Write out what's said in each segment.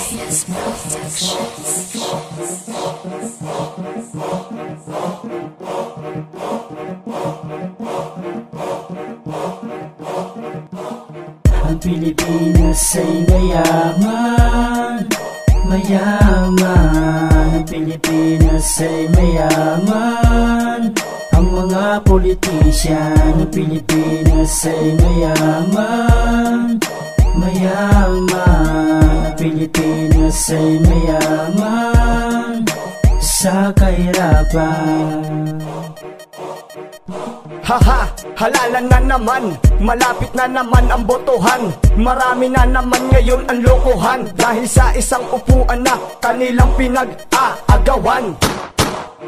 Ang Pilipinas ay mayaman, mayaman. Ang Pilipinas ay mayaman. Ang mga politisyan ng Pilipinas ay mayaman, mayaman. Ang Pilipinas ay mayaman sa kahirapan. Haha, halalan na naman, malapit na naman ang botohan. Marami na naman ngayon ang lokohan, dahil sa isang upuan na kanilang pinag-aagawan.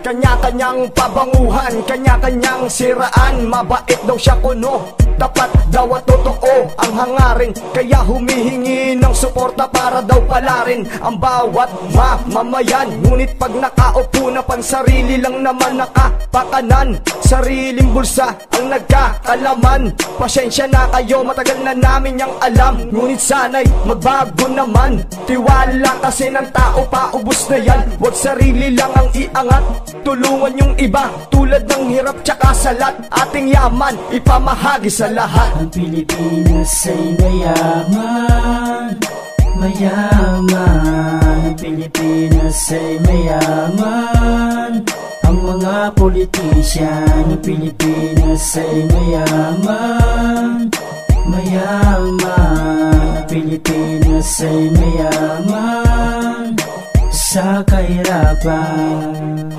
Kanya-kanyang pabanguhan, kanya-kanyang siraan. Mabait daw siya kuno, tapat daw at totoo ang hangarin. Kaya humihingi ng suporta para daw palarin ang bawat mamamayan. Ngunit pag nakaupo na pansarili lang naman nakapakanan, sariling bulsa ang nagkakalaman. Pasensya na kayo, matagal na namin yang alam. Ngunit sana'y magbago naman, tiwala kasi ng tao paubos na yan. Huwag sarili lang ang iangat, tulungan yung iba, tulad ng hirap tsaka salat. Ating yaman, ipamahagi sa lahat. Ang Pilipinas ay mayaman, mayaman. Ang Pilipinas ay mayaman. Ang mga politisyan ng Pilipinas ay mayaman, mayaman. Ang Pilipinas ay mayaman sa kahirapan.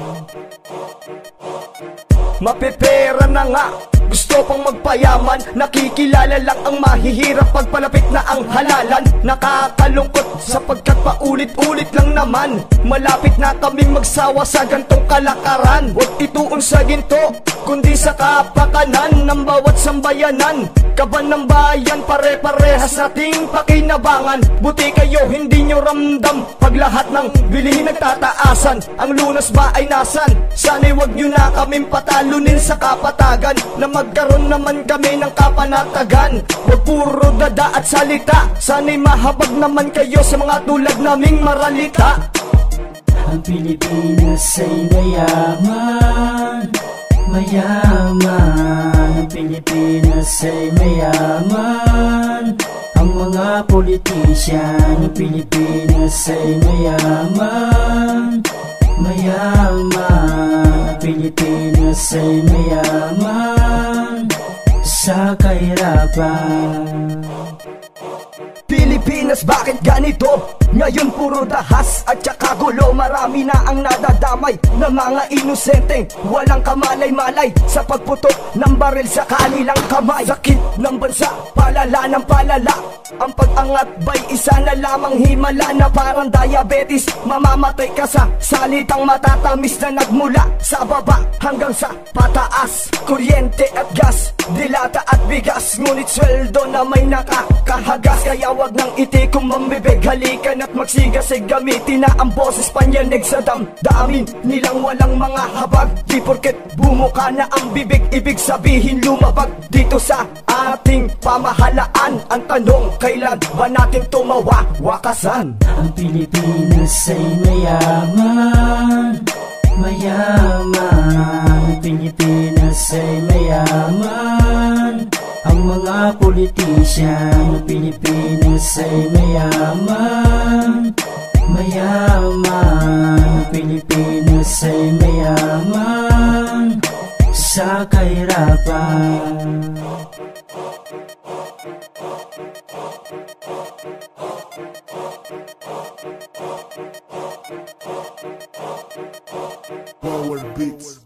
Mapepera na nga, gusto pang magpayaman. Nakikilala lang ang mahihirap pagpalapit na ang halalan. Nakakalungkot sapagkat paulit-ulit lang naman. Malapit na kaming magsawa sa gantong kalakaran. Huwag ituon sa ginto, kundi sa kapakanan ng bawat sambayanan. Kaban ng bayan, pare-parehas nating pakinabangan. Buti kayo, hindi nyo ramdam pag lahat ng bilihin nagtataasan. Ang lunas ba ay nasan? Sana'y wag nyo na kaming patalunin sa kapatagan, na magkaroon naman kami ng kapanatagan. Huwag puro dada at salita, sana'y mahabag naman kayo sa mga tulad naming maralita. Ang Pilipinas ay mayaman, mayaman. Ang Pilipinas ay mayaman. Ang mga politisyan ng Pilipinas ay mayaman, mayaman. Ang Pilipinas ay mayaman sa kahirapan. Pilipinas, bakit ganito? Ngayon puro dahas at saka gulo. Marami na ang nadadamay na mga inosenteng walang kamalay-malay sa pagputok ng baril sa kanilang kamay. Sakit ng bansa, palala ng palala. Ang pag-angat ba'y isa na lamang himala na parang diabetes. Mamamatay ka sa salitang matatamis na nagmula sa baba hanggang sa pataas. Kuryente at gas, dilata at bigas, ngunit sweldo na may nakakahagas. Kaya wag nang itikong mambibig, halikan at magsigasig. Gamitin na ang boses panyanig sa damdamin nilang walang mga habag. Di porket bumuka na ang bibig, ibig sabihin lumabag dito sa ating pamahalaan. Ang tanong, kailan ba natin wakasan? Ang Pilipinas ay mayaman, mayaman. Ang Pilipinas ay mayaman. Ang mga politisyan ng Pilipinas ay mayaman, mayaman. Ang Pilipinas ay mayaman sa kahirapan. Power Beats.